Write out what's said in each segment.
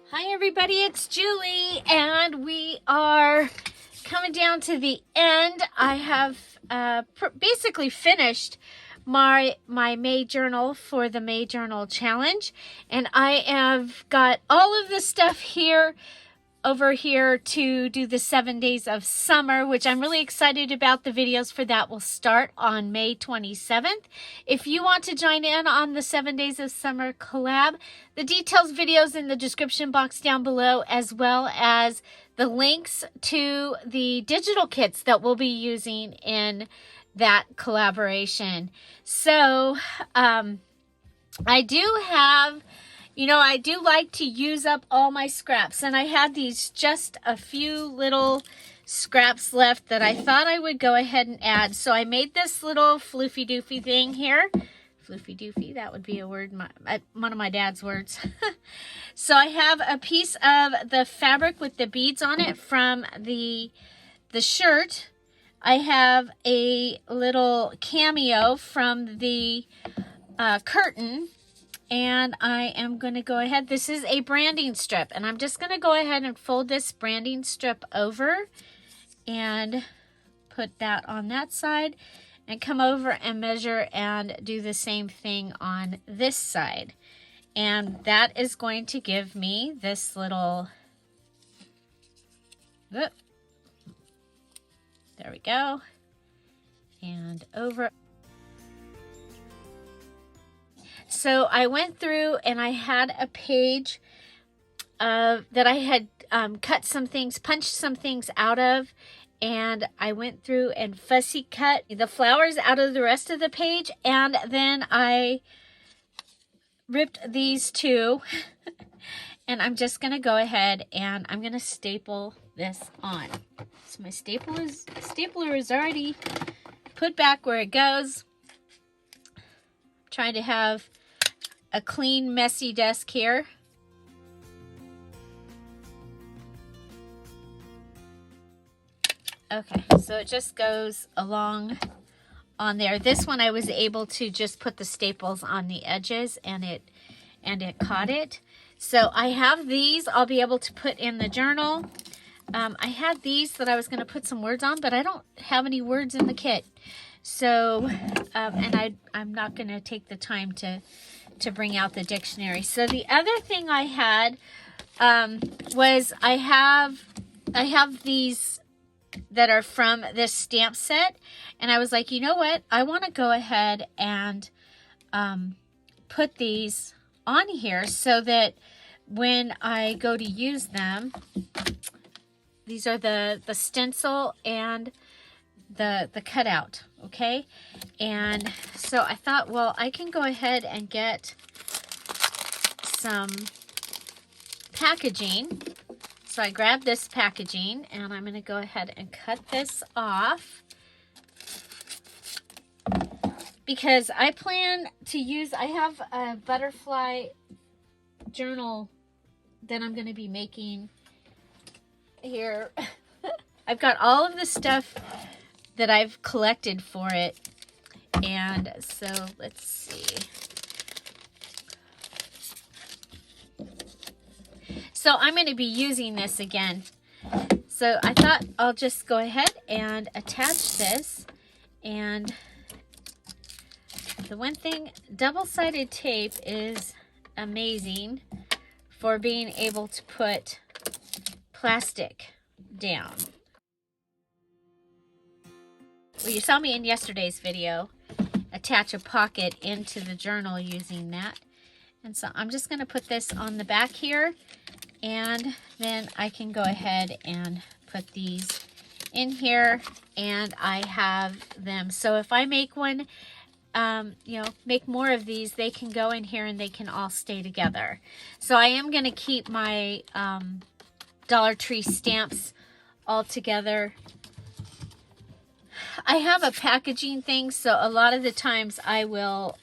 Hi everybody, it's Julie, and we are coming down to the end. I have basically finished my May journal for the May journal challenge, and I have got all of the stuff over here to do the 7 days of summer, which I'm really excited about. The videos for that will start on May 27th. If you want to join in on the 7 days of summer collab, the details videos in the description box down below, as well as the links to the digital kits that we'll be using in that collaboration. So I do have, I do like to use up all my scraps, and I had these just a few little scraps left that I thought I would go ahead and add. So I made this little floofy-doofy thing here. Floofy-doofy, that would be a word, one of my dad's words. So I have a piece of the fabric with the beads on it from the shirt. I have a little cameo from the curtain. And I am going to go ahead, this is a branding strip, and I'm just going to go ahead and fold this branding strip over and put that on that side and come over and measure and do the same thing on this side. And that is going to give me this little, there we go, and over. So I went through and I had a page that I had cut some things, punched some things out of, and I went through and fussy cut the flowers out of the rest of the page, and then I ripped these two, and I'm just going to go ahead and I'm going to staple this on. So my stapler is already put back where it goes. I'm trying to have a clean, messy desk here. Okay, so it just goes along on there. This one I was able to just put the staples on the edges, and it caught it. So I have these I'll be able to put in the journal. I had these that I was going to put some words on, but I don't have any words in the kit. So, and I'm not going to take the time to bring out the dictionary. So the other thing I had was I have these that are from this stamp set, and I was like, you know what? I want to go ahead and put these on here so that when I go to use them, these are the stencil and the cutout, okay? And so I thought, well, I can go ahead and get some packaging. So I grabbed this packaging, and I'm going to go ahead and cut this off, because I plan to use, I have a butterfly journal that I'm going to be making here. I've got all of the stuff that I've collected for it, and so let's see. So I'm going to be using this again. So I thought I'll just go ahead and attach this. And the one thing, double-sided tape is amazing for being able to put plastic down. Well, you saw me in yesterday's video attach a pocket into the journal using that. And so I'm just going to put this on the back here, and then I can go ahead and put these in here, and I have them. So if I make one, make more of these, they can go in here and they can all stay together. So I am going to keep my Dollar Tree stamps all together. I have a packaging thing, so a lot of the times I will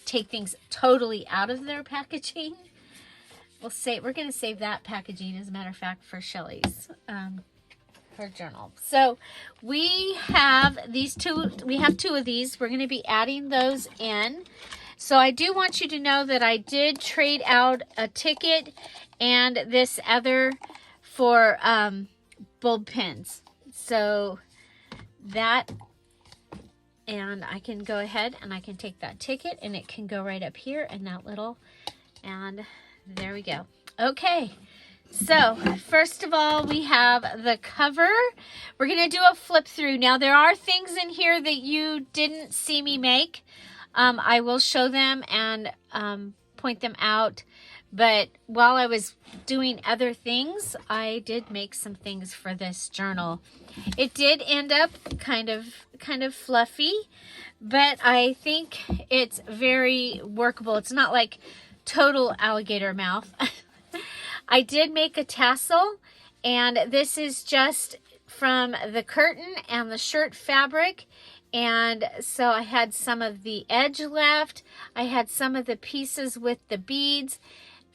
take things totally out of their packaging. We're going to save that packaging, as a matter of fact, for Shelly's her journal. So we have these two. We have two of these. We're going to be adding those in, So I do want you to know that I did trade out a ticket and this other for bulb pins. So that, and I can go ahead and I can take that ticket and it can go right up here in that little, and there we go. Okay, so first of all, we have the cover. We're going to do a flip through. Now there are things in here that you didn't see me make. I will show them and point them out. But while I was doing other things, I did make some things for this journal. It did end up kind of fluffy, but I think it's very workable. It's not like total alligator mouth. I did make a tassel, and this is just from the curtain and the shirt fabric. And so I had some of the edge left. I had some of the pieces with the beads,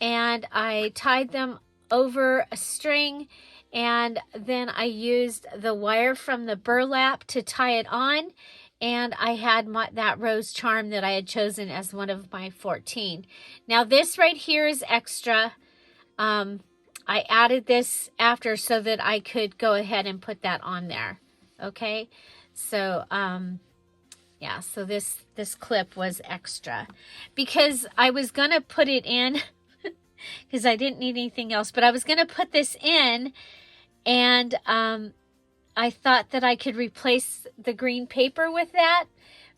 and I tied them over a string, and then I used the wire from the burlap to tie it on, and I had that rose charm that I had chosen as one of my 14. Now this right here is extra. I added this after so that I could go ahead and put that on there. Okay, so yeah, so this clip was extra because I was gonna put it in because I didn't need anything else, but I was gonna put this in, and I thought that I could replace the green paper with that,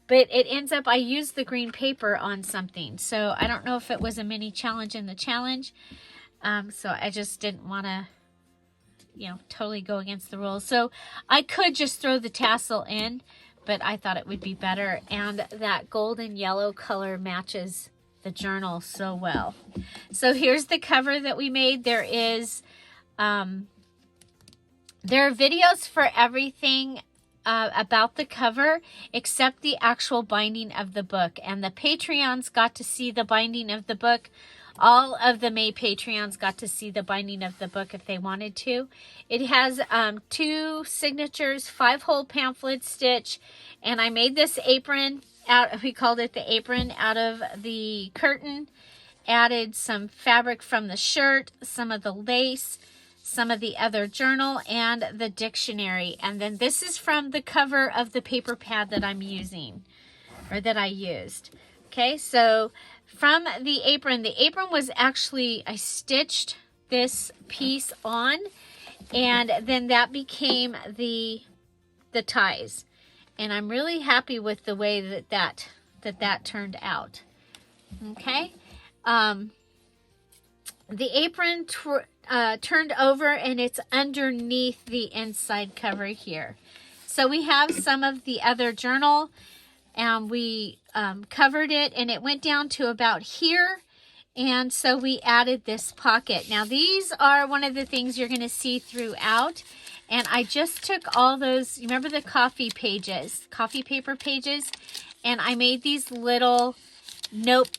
but it ends up I used the green paper on something, so I don't know if it was a mini challenge in the challenge. So I just didn't want to, totally go against the rules. So I could just throw the tassel in, but I thought it would be better. And that golden yellow color matches the journal so well. So here's the cover that we made. There are videos for everything about the cover except the actual binding of the book. And the Patreons got to see the binding of the book. All of the May Patreons got to see the binding of the book if they wanted to. It has 2 signatures, 5-hole pamphlet stitch, and I made this apron out. We called it the apron out of the curtain. Added some fabric from the shirt, some of the lace, some of the other journal, and the dictionary. And then this is from the cover of the paper pad that I'm using, or that I used. Okay, so from the apron was actually, I stitched this piece on, and then that became the ties. And I'm really happy with the way that turned out. Okay, the apron turned over, and it's underneath the inside cover here. So we have some of the other journal, and we covered it, and it went down to about here, and so we added this pocket. Now these are one of the things you're going to see throughout, and I just took all those, you remember the coffee paper pages, and I made these little notebooks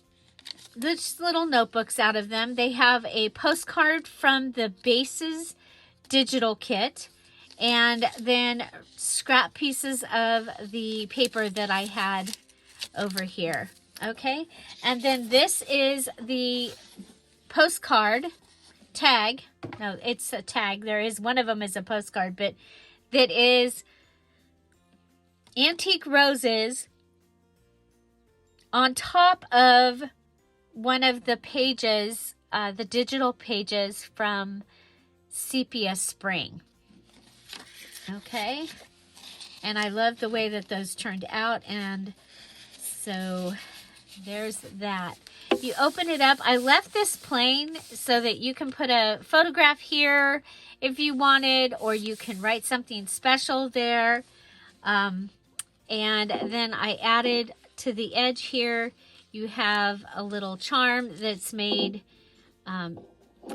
out of them. They have a postcard from the Bases digital kit, and then scrap pieces of the paper that I had over here. Okay, and then this is the postcard tag. No, it's a tag. There is one of them is a postcard, but that is antique roses on top of one of the pages, the digital pages from Sepia Spring. Okay, and I love the way that those turned out, and so there's that. You open it up. I left this plain so that you can put a photograph here if you wanted, or you can write something special there. And then I added to the edge here, you have a little charm that's made.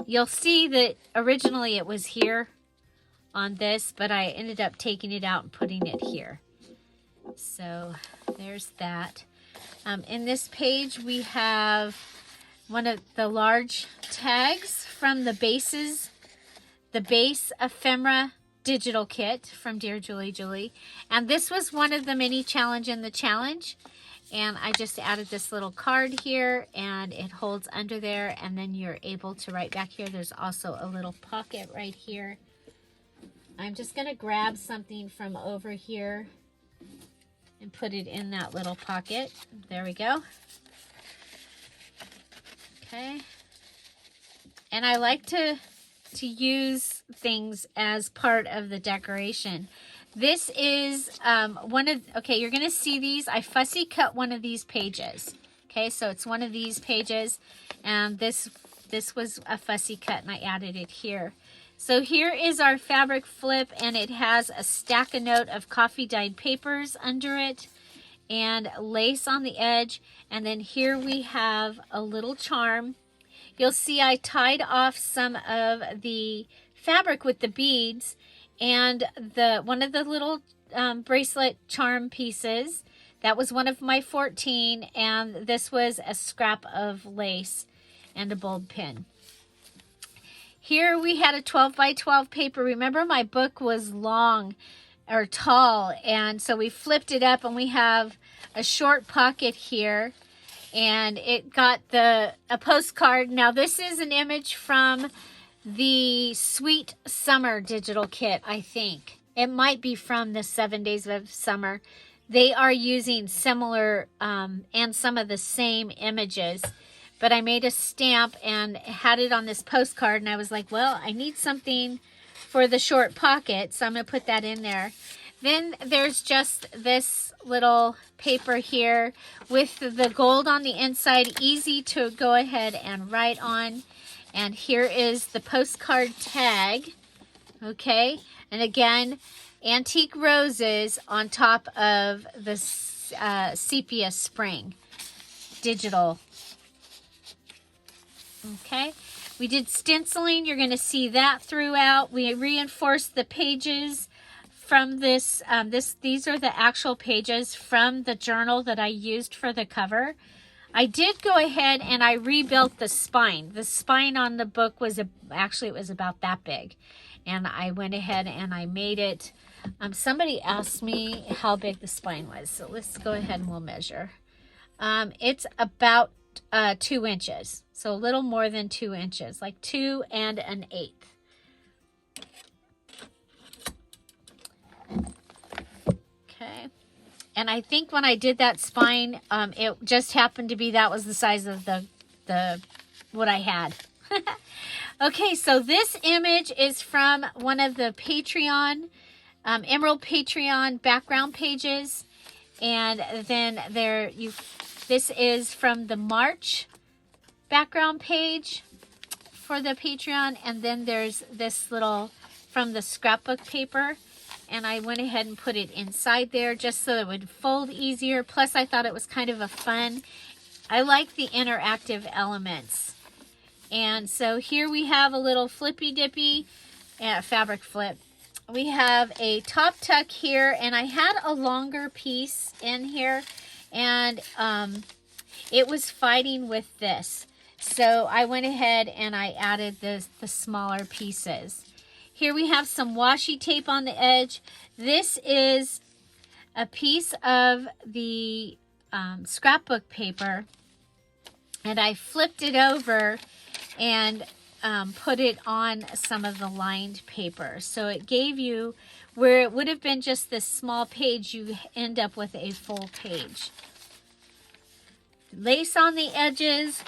You'll see that originally it was here on this, but I ended up taking it out and putting it here. So there's that. In this page, we have one of the large tags from the Base Ephemera digital kit from Dear Julie Julie. And this was one of the mini challenge in the challenge. And I just added this little card here, and it holds under there, and then you're able to write back here. There's also a little pocket right here. I'm just going to grab something from over here and put it in that little pocket. There we go. Okay. And I like to use things as part of the decoration. This is okay, you're going to see these. I fussy cut one of these pages. Okay, so it's one of these pages, and this was a fussy cut, and I added it here. So here is our fabric flip, and it has a stack of note of coffee dyed papers under it and lace on the edge. And then here we have a little charm. You'll see I tied off some of the fabric with the beads and one of the little bracelet charm pieces. That was one of my 14, and this was a scrap of lace and a bulb pin. Here we had a 12 by 12 paper. Remember, my book was long or tall, and so we flipped it up, and we have a short pocket here, and it got a postcard. Now this is an image from the Sweet Summer digital kit, I think. It might be from the 7 Days of Summer. They are using similar and some of the same images. But I made a stamp and had it on this postcard, and I was like, well, I need something for the short pocket, so I'm going to put that in there. Then there's just this little paper here with the gold on the inside, easy to go ahead and write on. And here is the postcard tag, okay? And again, antique roses on top of the sepia spring digital. Okay, we did stenciling. You're going to see that throughout. We reinforced the pages from this. These are the actual pages from the journal that I used for the cover. I did go ahead and I rebuilt the spine. The spine on the book was actually, it was about that big. And I went ahead and I made it. Somebody asked me how big the spine was. So let's go ahead and we'll measure. It's about 2 inches. So a little more than 2 inches, like 2 1/8. Okay. And I think when I did that spine, it just happened to be that was the size of what I had. Okay, so this image is from one of the Patreon, Emerald Patreon background pages. And then this is from the March background page for the Patreon. And then there's this little from the scrapbook paper. And I went ahead and put it inside there just so it would fold easier. Plus, I thought it was kind of a fun. I like the interactive elements. And so here we have a little Flippydippy fabric flip. We have a top tuck here, and I had a longer piece in here, and it was fighting with this. So I went ahead and I added the smaller pieces. Here we have some washi tape on the edge. This is a piece of the scrapbook paper, and I flipped it over and put it on some of the lined paper. So it gave you, where it would have been just this small page, you end up with a full page. Lace on the edges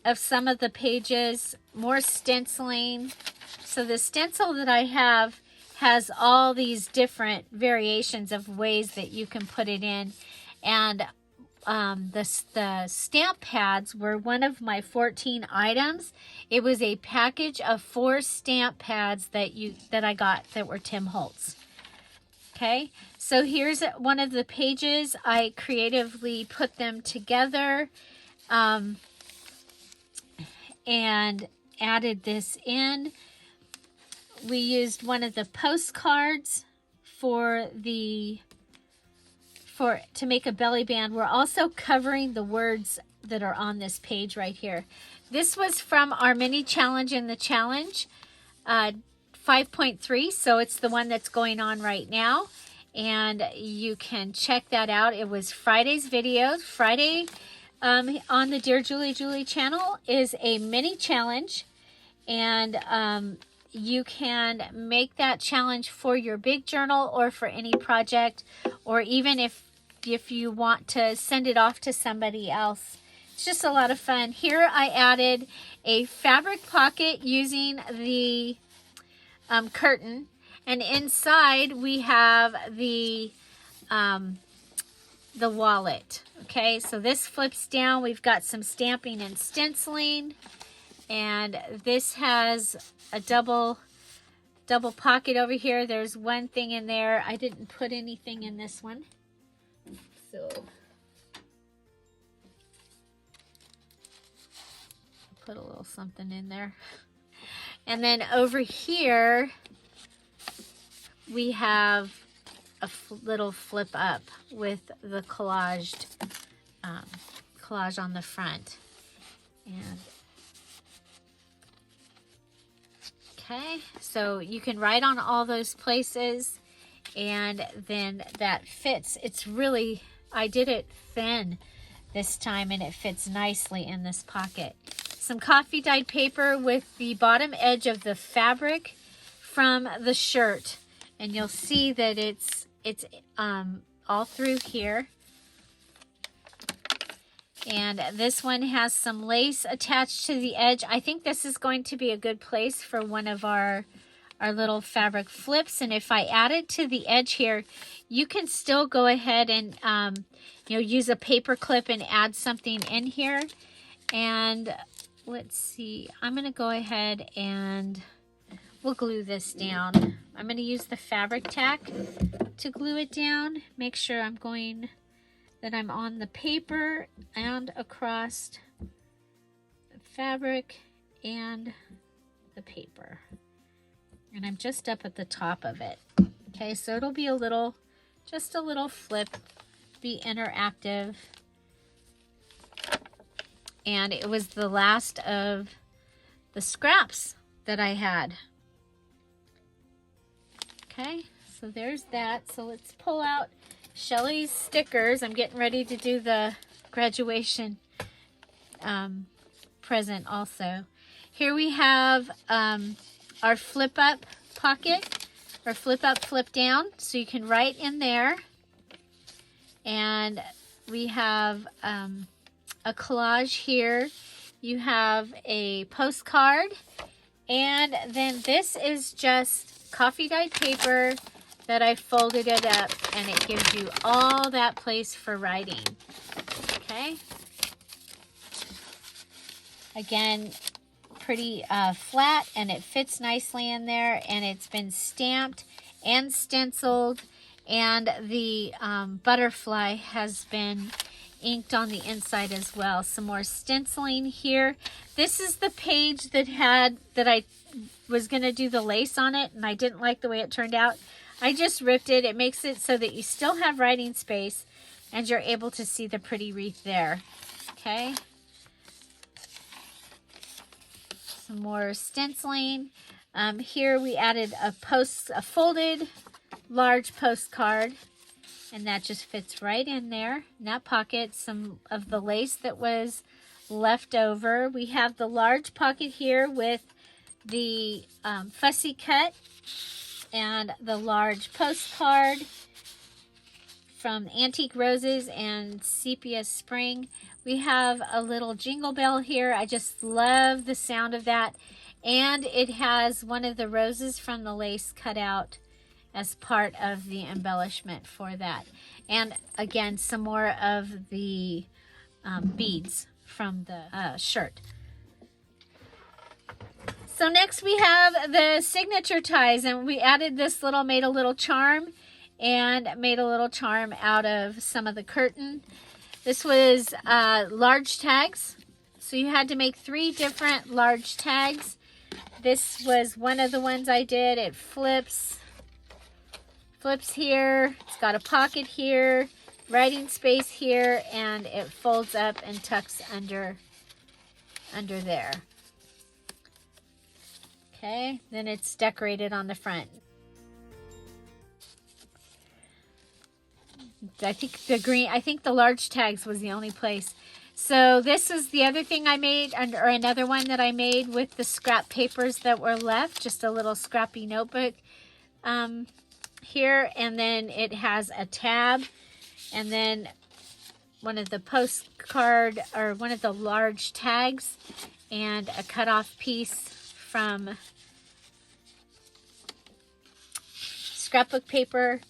of some of the pages, more stenciling. So the stencil that I have has all these different variations of ways that you can put it in. And the stamp pads were one of my 14 items. It was a package of 4 stamp pads that I got that were Tim Holtz. Okay, so here's one of the pages. I creatively put them together and added this in. We used one of the postcards to make a belly band. We're also covering the words that are on this page right here. This was from our mini challenge in the challenge 5.3, so it's the one that's going on right now. and you can check that out. It was Friday's video. Friday on the Dear Julie channel is a mini challenge, and you can make that challenge for your big journal or for any project, or even if you want to send it off to somebody else. It's just a lot of fun. Here I added a fabric pocket using the curtain, and inside we have the wallet. Okay, so this flips down. We've got some stamping and stenciling, and this has a double pocket over here. There's one thing in there. I didn't put anything in this one, so put a little something in there. And then over here we have a little flip up with the collage on the front. And okay, so you can write on all those places, and then that fits. It's really, I did it thin this time, and it fits nicely in this pocket. Some coffee dyed paper with the bottom edge of the fabric from the shirt, and you'll see that it's all through here. And this one has some lace attached to the edge. I think this is going to be a good place for one of our little fabric flips. And if I add it to the edge here, you can still go ahead and use a paper clip and add something in here. And let's see, I'm going to go ahead and we'll glue this down. I'm going to use the fabric tack to glue it down. Make sure that I'm on the paper and across the fabric and the paper. And I'm just up at the top of it. Okay, so it'll be just a little flip, be interactive. And it was the last of the scraps that I had. Okay, so there's that. So let's pull out Shelly's stickers. I'm getting ready to do the graduation present also. Here we have our flip up pocket, or flip up, flip down, so you can write in there. And we have a collage here. You have a postcard, and then this is just coffee dyed paper that I folded it up, and it gives you all that place for writing. Okay. Again, pretty flat, and it fits nicely in there, and it's been stamped and stenciled, and the butterfly has been inked on the inside as well. Some more stenciling here. This is the page that I was going to do the lace on it, and I didn't like the way it turned out. I just ripped it. It makes it so that you still have writing space, and you're able to see the pretty wreath there. Okay. Some more stenciling. Here we added a folded large postcard, and that just fits right in there. In that pocket, some of the lace that was left over. We have the large pocket here with the fussy cut and the large postcard from Antique Roses and Sepia Spring. We have a little jingle bell here. I just love the sound of that. And it has one of the roses from the lace cut out as part of the embellishment for that. And again, some more of the beads from the shirt. So next we have the signature ties, and we added this made a little charm, and made a little charm out of some of the curtain. This was large tags, so you had to make 3 different large tags. This was one of the ones I did. It flips here, it's got a pocket here, writing space here, and it folds up and tucks under there. Okay, then it's decorated on the front. I think the green, I think the large tags was the only place. So this is the other thing I made, or another one that I made with the scrap papers that were left, just a little scrappy notebook here. And then it has a tab, and then one of the postcard, or one of the large tags, and a cutoff piece from scrapbook paper.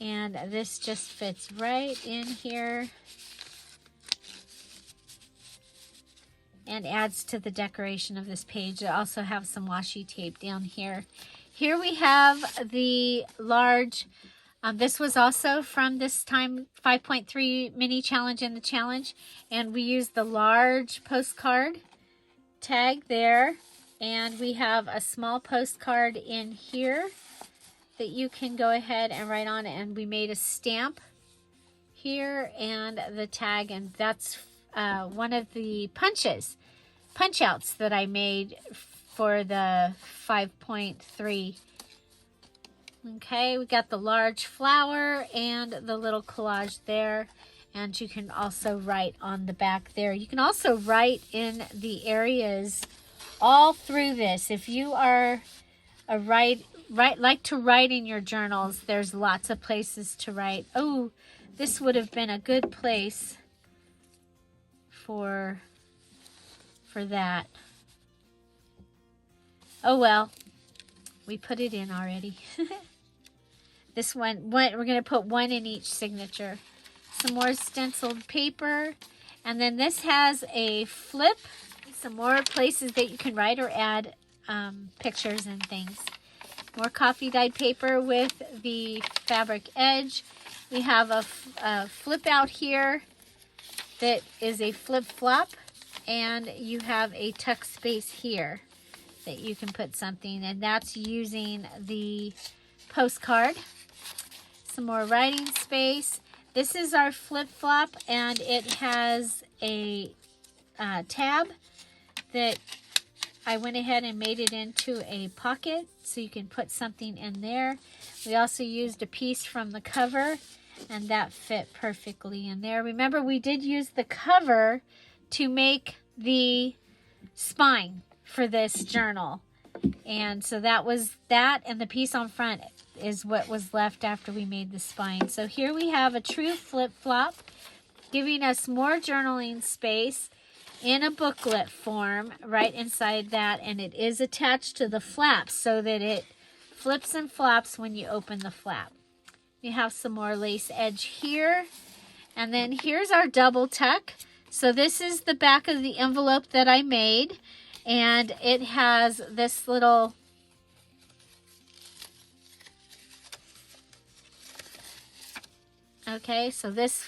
And this just fits right in here and adds to the decoration of this page. I also have some washi tape down here. Here we have the large, this was also from this time 5.3 mini challenge in the challenge, and we used the large postcard tag there, and we have a small postcard in here that you can go ahead and write on, and we made a stamp here and the tag, and that's one of the punch outs that I made for the 5.3. Okay, we got the large flower and the little collage there, and you can also write on the back there. You can also write in the areas all through this. If you are like to write in your journals, there's lots of places to write. Oh, this would have been a good place for that. Oh well, we put it in already. This one, we're going to put one in each signature. Some more stenciled paper, and then this has a flip. Some more places that you can write or add pictures and things. More coffee dyed paper with the fabric edge. We have a flip out here that is a flip flop, and you have a tuck space here that you can put something, and that's using the postcard. Some more writing space. This is our flip flop, and it has a tab that I went ahead and made it into a pocket so you can put something in there. We also used a piece from the cover, and that fit perfectly in there. Remember, we did use the cover to make the spine for this journal. And so that was that, and the piece on front is what was left after we made the spine. So here we have a true flip-flop, giving us more journaling space in a booklet form right inside that, and it is attached to the flaps so that it flips and flops when you open the flap. You have some more lace edge here, and then here's our double tuck. So this is the back of the envelope that I made, and it has this little okay, so this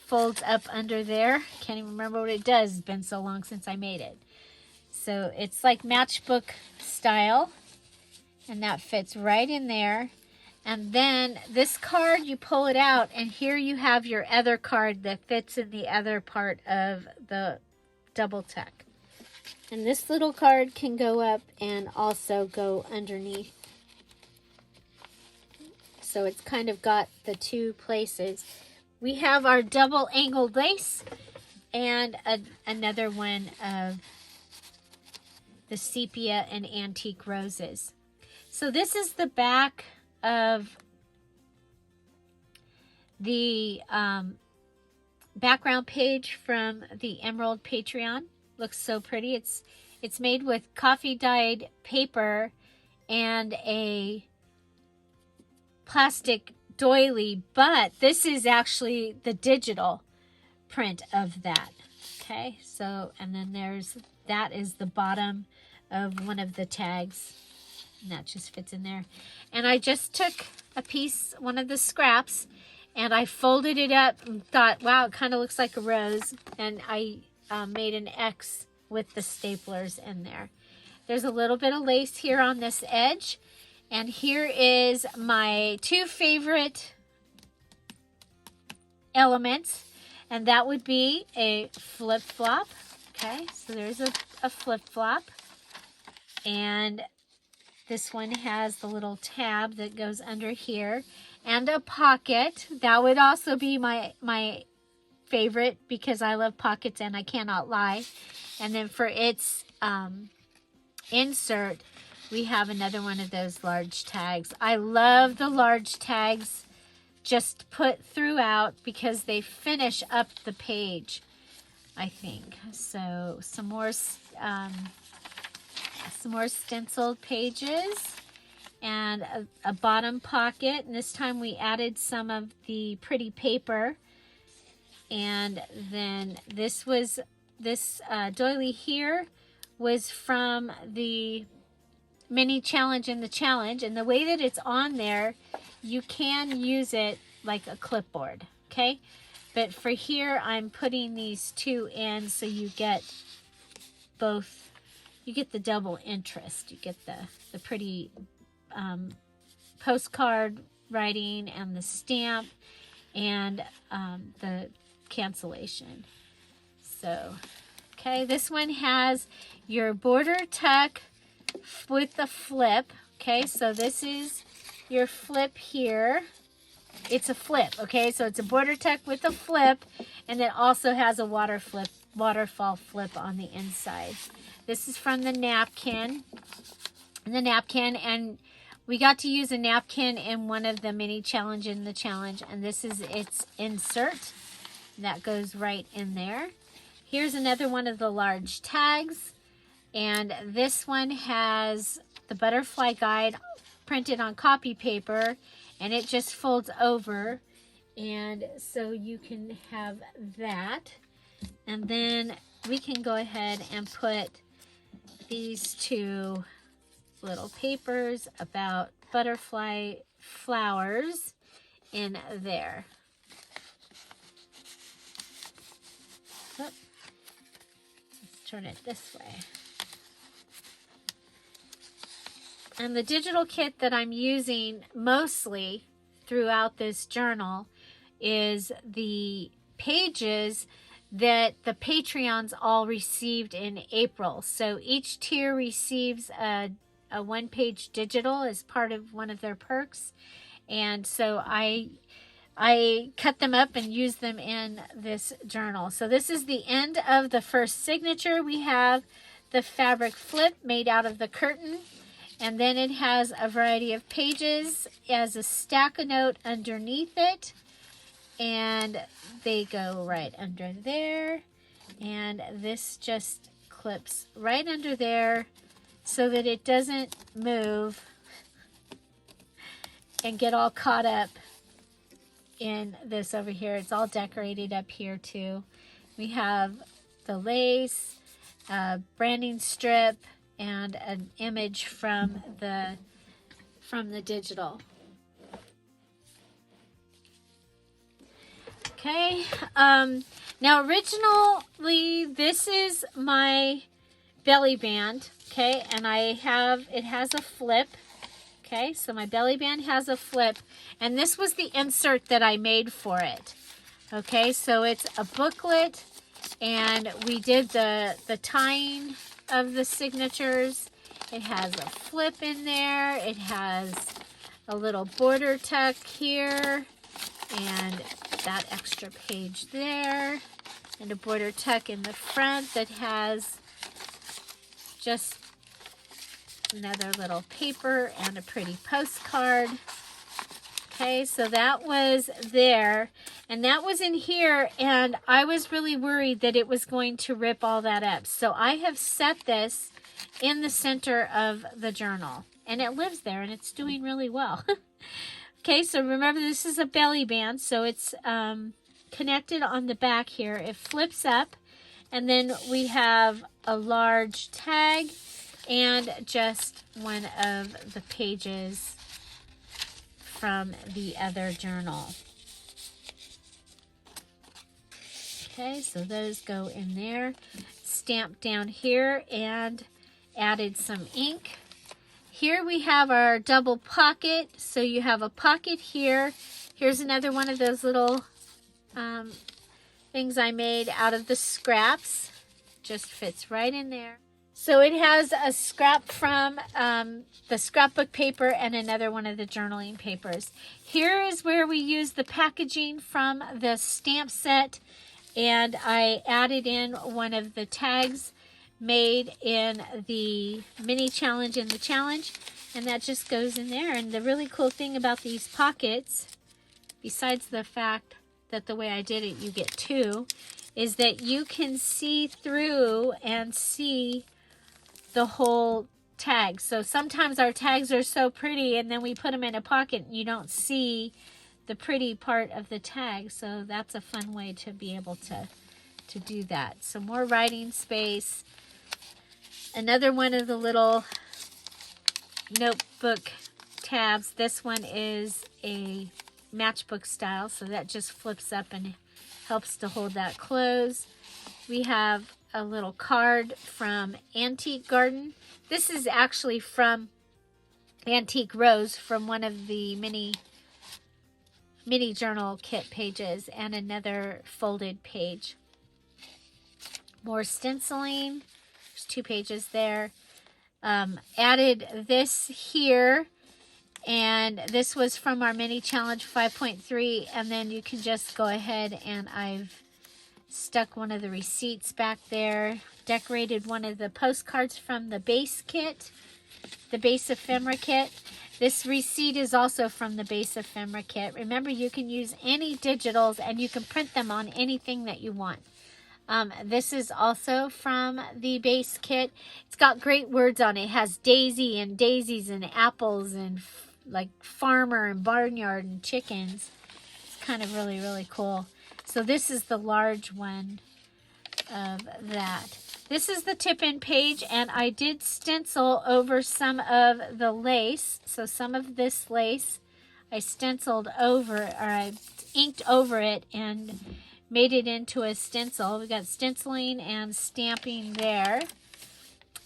folds up under there. Can't even remember what it does. It's been so long since I made it. So it's like matchbook style, and that fits right in there. And then this card, you pull it out, and here you have your other card that fits in the other part of the double tuck. And this little card can go up and also go underneath. So it's kind of got the two places. We have our double angled lace and another one of the sepia and antique roses. So this is the back of the background page from the Emerald Patreon. Looks so pretty. It's made with coffee dyed paper and a plastic doily, but this is actually the digital print of that. Okay, so, and then that is the bottom of one of the tags, and that just fits in there. And I just took a piece, one of the scraps, and I folded it up and thought, wow, it kind of looks like a rose, and I made an X with the staplers in there. There's a little bit of lace here on this edge. And here is my two favorite elements, and that would be a flip-flop. Okay, so there's a flip-flop, and this one has the little tab that goes under here, and a pocket. That would also be my favorite because I love pockets and I cannot lie. And then for its insert, we have another one of those large tags. I love the large tags just put throughout because they finish up the page, I think. So some more stenciled pages and a bottom pocket. And this time we added some of the pretty paper. And then this doily here was from the mini challenge in the challenge. And the way that it's on there, you can use it like a clipboard, okay? But for here, I'm putting these two in so you get both. You get the double interest. You get the pretty postcard writing and the stamp and the cancellation. So, okay, this one has your border tuck with the flip. Okay, so this is your flip here. It's a flip, okay? So it's a border tuck with a flip, and it also has a waterfall flip on the inside. This is from the napkin. And we got to use a napkin in one of the mini challenge in the challenge, and this is its insert. That goes right in there. Here's another one of the large tags, and this one has the butterfly guide printed on copy paper, and it just folds over, and so you can have that. And then we can go ahead and put these two little papers about butterfly flowers in there. Let's turn it this way. And the digital kit that I'm using mostly throughout this journal is the pages that the Patreons all received in April. So each tier receives a one-page digital as part of one of their perks. And so I cut them up and use them in this journal. So this is the end of the first signature. We have the fabric flip made out of the curtain. And then it has a variety of pages as a stack of note underneath it. And they go right under there. And this just clips right under there so that it doesn't move and get all caught up in this over here. It's all decorated up here too. We have the lace, branding strip, and an image from the digital. Okay, now originally this is my belly band, okay, and it has a flip. Okay, so my belly band has a flip, and this was the insert that I made for it. Okay, so it's a booklet, and we did the tying of the signatures. It has a flip in there. It has a little border tuck here, and that extra page there, and a border tuck in the front that has just another little paper and a pretty postcard. Okay, so that was there, and that was in here, and I was really worried that it was going to rip all that up. So I have set this in the center of the journal, and it lives there, and it's doing really well. Okay, so remember this is a belly band, so it's connected on the back here. It flips up, and then we have a large tag and just one of the pages from the other journal. Okay, so those go in there. Stamped down here and added some ink. Here we have our double pocket. So you have a pocket here. Here's another one of those little things I made out of the scraps. Just fits right in there. So it has a scrap from the scrapbook paper and another one of the journaling papers. Here is where we use the packaging from the stamp set, and I added in one of the tags made in the mini challenge in the challenge, and that just goes in there. And the really cool thing about these pockets, besides the fact that the way I did it you get two, is that you can see through and see the whole tag. So sometimes our tags are so pretty and then we put them in a pocket and you don't see the pretty part of the tag. So that's a fun way to be able to do that. So more writing space. Another one of the little notebook tabs. This one is a matchbook style, so that just flips up and helps to hold that closed. We have a little card from Antique Garden. This is actually from Antique Rose, from one of the mini journal kit pages, and another folded page. More stenciling. There's 2 pages there. Added this here, and this was from our mini challenge 5.3, and then you can just go ahead and I've stuck one of the receipts back there, decorated one of the postcards from the base kit, the base ephemera kit. This receipt is also from the base ephemera kit. Remember, you can use any digitals and you can print them on anything that you want. This is also from the base kit. It's got great words on it. It has daisy and daisies and apples and like farmer and barnyard and chickens. It's kind of really, really cool. So this is the large one of that. This is the tip-in page, and I did stencil over some of the lace. So some of this lace I stenciled over, or I inked over it and made it into a stencil. We got stenciling and stamping there.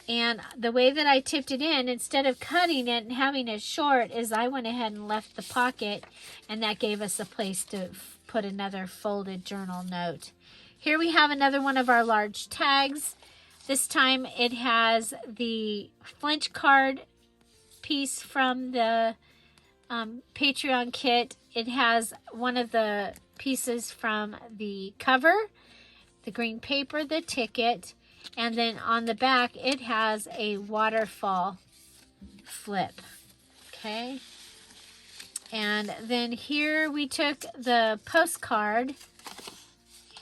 And the way that I tipped it in, instead of cutting it and having it short, is I went ahead and left the pocket, and that gave us a place to put another folded journal note. Here we have another one of our large tags. This time it has the Flinch card piece from the Patreon kit. It has one of the pieces from the cover, the green paper, the ticket, and then on the back it has a waterfall flip. Okay. And then here we took the postcard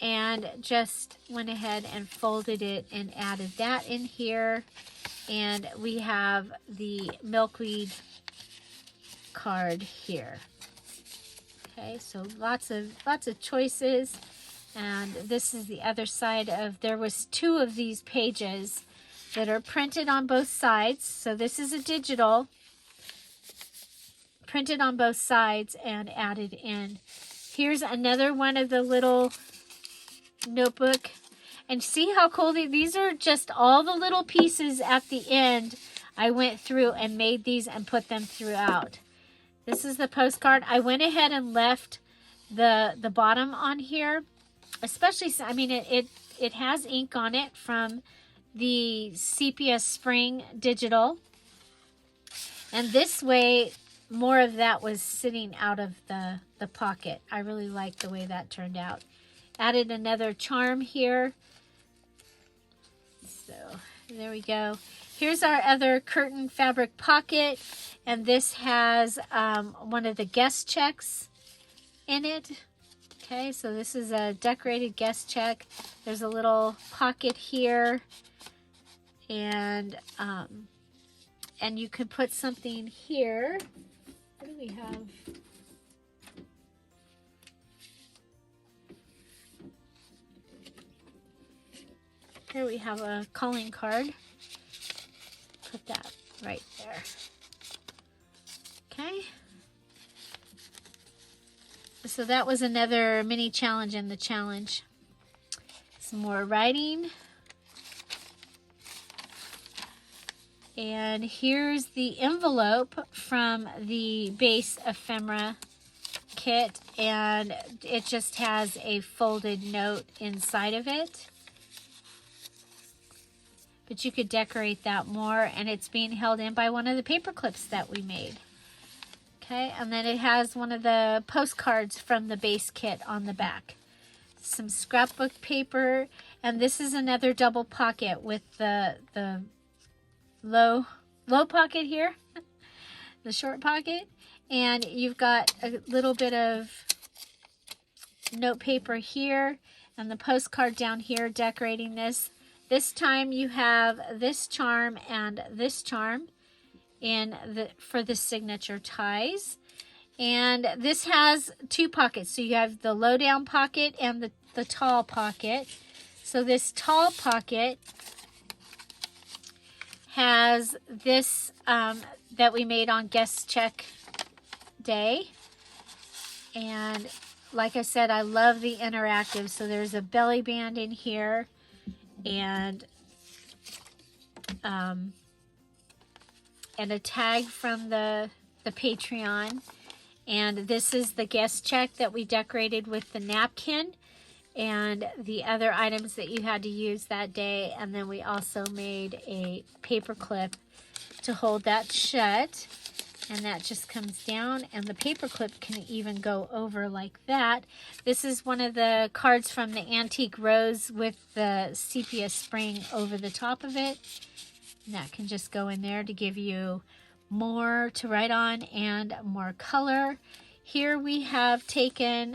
and just went ahead and folded it and added that in here. And we have the milkweed card here. Okay, so lots of choices. And this is the other side of, there was 2 of these pages that are printed on both sides. So this is a digital, printed on both sides and added in. Here's another one of the little notebook, and see how cool these are. Just all the little pieces at the end. I went through and made these and put them throughout. This is the postcard. I went ahead and left the bottom on here, especially, I mean, it has ink on it from the Sepia Spring Digital, and this way more of that was sitting out of the pocket. I really like the way that turned out. Added another charm here. So there we go. Here's our other curtain fabric pocket, and this has one of the guest checks in it. Okay, so this is a decorated guest check. There's a little pocket here, and you can put something here. What do we have? Here we have a calling card. Put that right there. Okay. So that was another mini challenge in the challenge. Some more writing. And here's the envelope from the base ephemera kit, and it just has a folded note inside of it. but you could decorate that more, and it's being held in by one of the paper clips that we made. Okay, and then it has one of the postcards from the base kit on the back. Some scrapbook paper, and this is another double pocket with the low pocket here, the short pocket, and you've got a little bit of note paper here and the postcard down here decorating this. This time you have this charm and this charm for the signature ties. And this has two pockets. So you have the low down pocket and the tall pocket. So this tall pocket has this that we made on guest check day. And like I said, I love the interactive. So there's a belly band in here and a tag from the Patreon. And this is the guest check that we decorated with the napkin and the other items that you had to use that day. And then we also made a paper clip to hold that shut. And that just comes down, and the paper clip can even go over like that. This is one of the cards from the Antique Rose with the sepia spring over the top of it. And that can just go in there to give you more to write on and more color. Here we have taken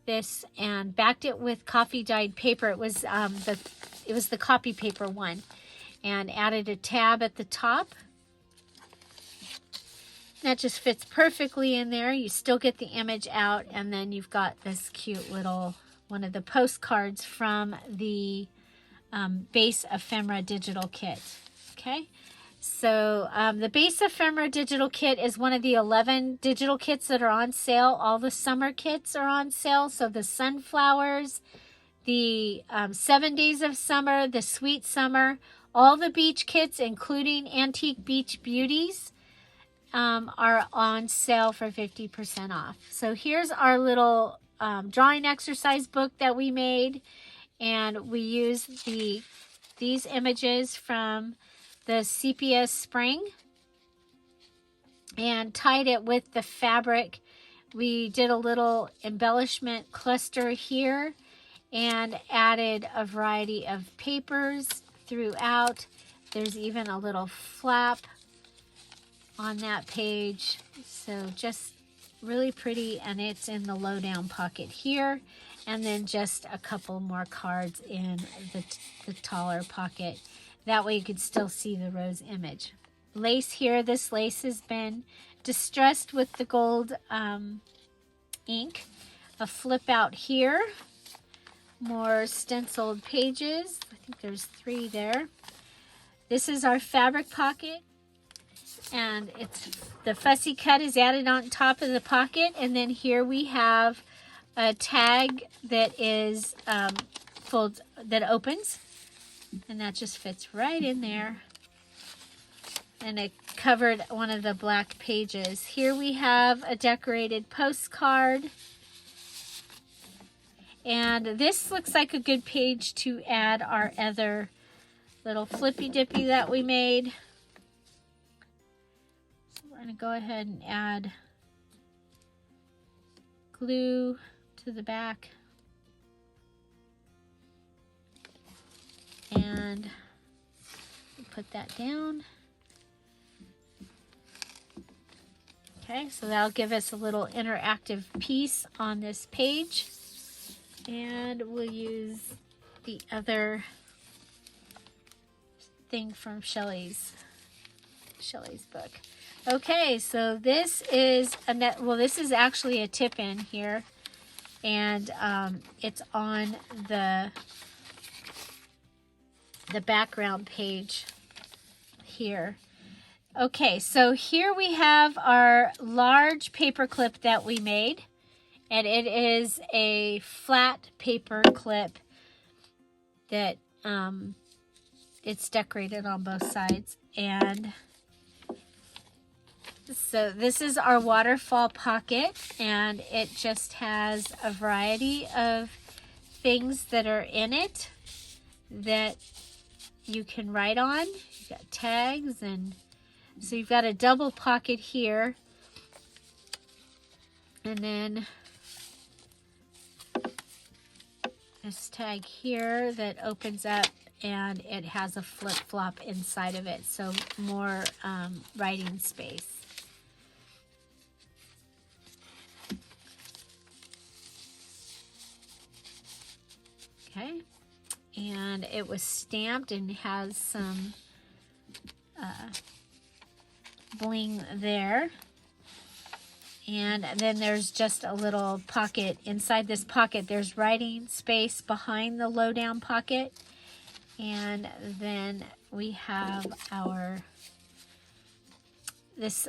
this and backed it with coffee dyed paper. It was the copy paper one, and added a tab at the top. That just fits perfectly in there. You still get the image out, and then you've got this cute little one of the postcards from the Base Ephemera digital kit. Okay, so the Base Ephemera digital kit is one of the 11 digital kits that are on sale. All the summer kits are on sale. So the sunflowers, the 7 days of summer, the sweet summer, all the beach kits, including Antique Beach Beauties, are on sale for 50% off. So here's our little drawing exercise book that we made, and we used these images from the sepia spring and tied it with the fabric. We did a little embellishment cluster here and added a variety of papers throughout. There's even a little flap on that page, so just really pretty, and it's in the low down pocket here, and then just a couple more cards in the taller pocket. That way you could still see the rose image. Lace here, this lace has been distressed with the gold ink. A flip out here, more stenciled pages. I think there's 3 there. This is our fabric pocket, and it's the fussy cut is added on top of the pocket, and then here we have a tag that is that opens, and that just fits right in there, and it covered one of the black pages. Here we have a decorated postcard, and this looks like a good page to add our other little Flippydippy that we made. We're going to go ahead and add glue to the back. And put that down. Okay, so that'll give us a little interactive piece on this page. And we'll use the other thing from Shelley's book. Okay, so this is this is actually a tip-in here, and it's on the background page here. Okay, so here we have our large paper clip that we made, and it is a flat paper clip that it's decorated on both sides. And so this is our waterfall pocket, and it just has a variety of things that are in it that you can write on. You've got tags, and so you've got a double pocket here. And then this tag here that opens up, and it has a flip-flop inside of it, so more writing space. Okay, and it was stamped and has some bling there. And then there's just a little pocket. Inside this pocket, there's writing space behind the low-down pocket. And then we have this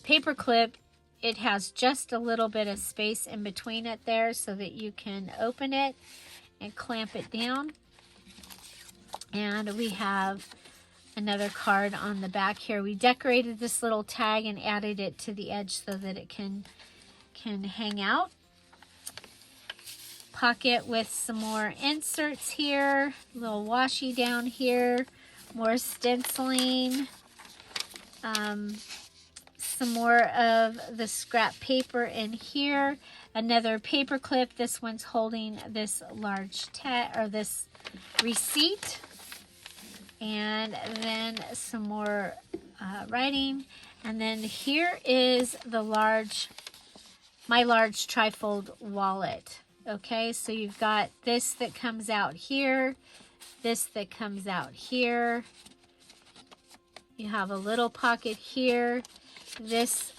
paper clip. It has just a little bit of space in between it there so that you can open it and clamp it down. And we have another card on the back here. We decorated this little tag and added it to the edge so that it can hang out. Pocket with some more inserts here, a little washi down here, more stenciling, some more of the scrap paper in here, another paper clip. This one's holding this large tag, or this receipt. And then some more writing. And then here is the my large trifold wallet. Okay, so you've got this that comes out here, this that comes out here. You have a little pocket here. This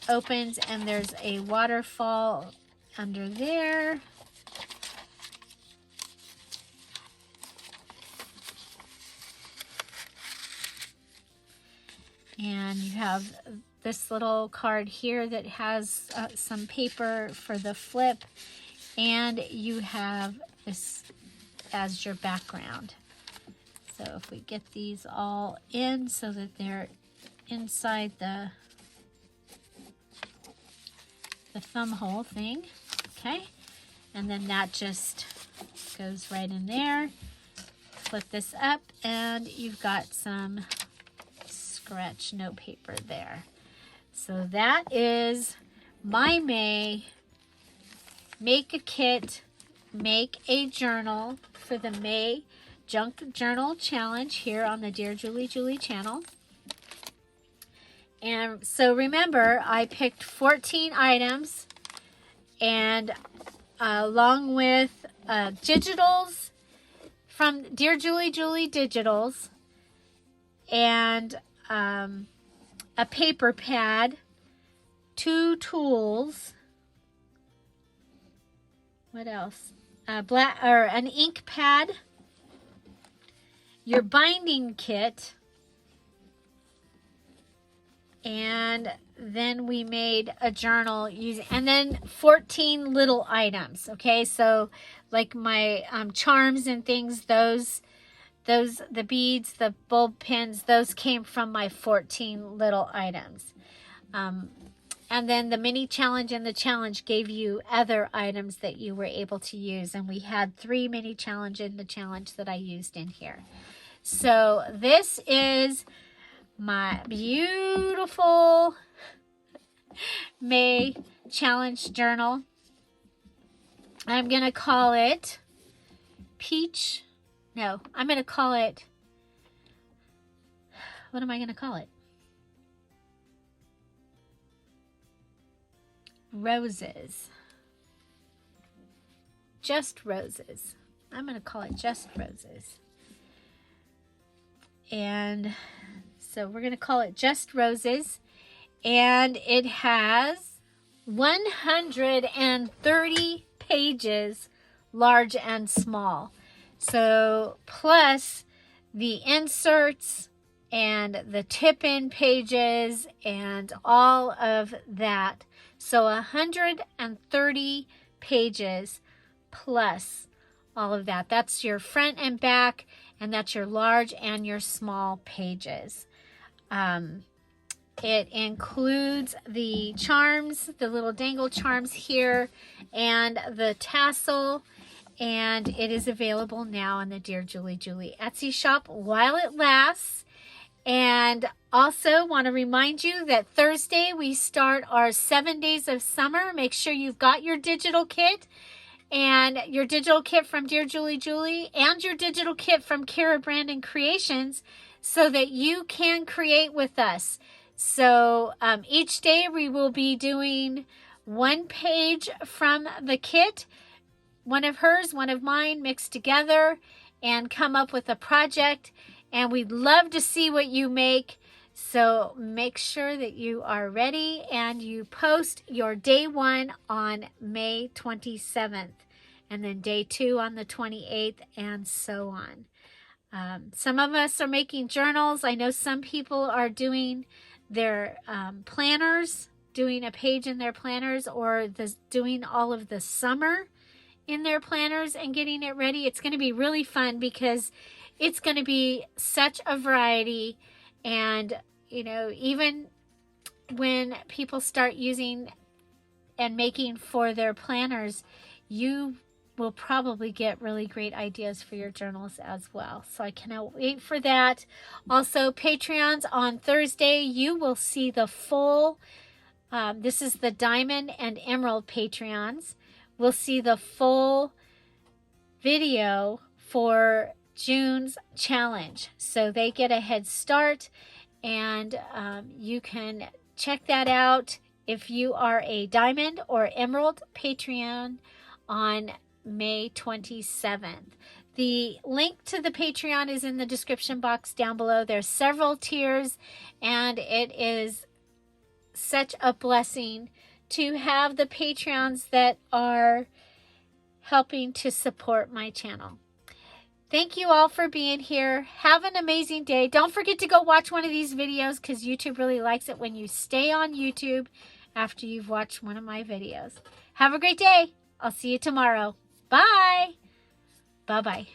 opens and there's a waterfall under there. And you have this little card here that has some paper for the flip. And you have this as your background. So if we get these all in so that they're inside the thumb hole thing. Okay. And then that just goes right in there. Flip this up and you've got some scratch note paper there. So that is my Make a Kit, Make a Journal for the May Junk Journal Challenge here on the Dear Julie channel. And so remember, I picked 14 items, and along with digitals from Dear Julie Digitals, and a paper pad, 2 tools. What else? An ink pad, your binding kit, and then we made a journal and then 14 little items. Okay, so like my charms and things, the beads, the bulb pins, those came from my 14 little items. And then the mini challenge and the challenge gave you other items that you were able to use. And we had 3 mini challenge in the challenge that I used in here. So this is my beautiful May challenge journal. I'm going to call it Peach. No, I'm going to call it, what am I going to call it? Roses. Just Roses. I'm going to call it Just Roses. And so we're going to call it Just Roses. And it has 130 pages, large and small. So plus the inserts and the tip-in pages and all of that. So 130 pages plus all of that. That's your front and back, and that's your large and your small pages. It includes the charms, the little dangle charms here, and the tassel, and it is available now on the Dear Julie Etsy shop while it lasts. And also want to remind you that Thursday we start our 7 days of summer. Make sure you've got your digital kit, and your digital kit from Dear Julie and your digital kit from Kara Brandon Creations, so that you can create with us. So each day we will be doing one page from the kit, one of hers, one of mine, mixed together, and come up with a project. And we'd love to see what you make. So make sure that you are ready and you post your day 1 on May 27th, and then day 2 on the 28th, and so on. Some of us are making journals. I know some people are doing their planners, doing a page in their planners, or doing all of the summer in their planners and getting it ready. It's going to be really fun because it's going to be such a variety. And, you know, even when people start using and making for their planners, you will probably get really great ideas for your journals as well. So I cannot wait for that. Also, Patreons on Thursday, you will see the full, this is the Diamond and Emerald Patreons. We'll see the full video for June's challenge. So they get a head start, and you can check that out if you are a Diamond or Emerald Patreon on May 27th. The link to the Patreon is in the description box down below. There's several tiers, and it is such a blessing to have the Patreons that are helping to support my channel. Thank you all for being here. Have an amazing day. Don't forget to go watch one of these videos, because YouTube really likes it when you stay on YouTube after you've watched one of my videos. Have a great day. I'll see you tomorrow. Bye. Bye-bye.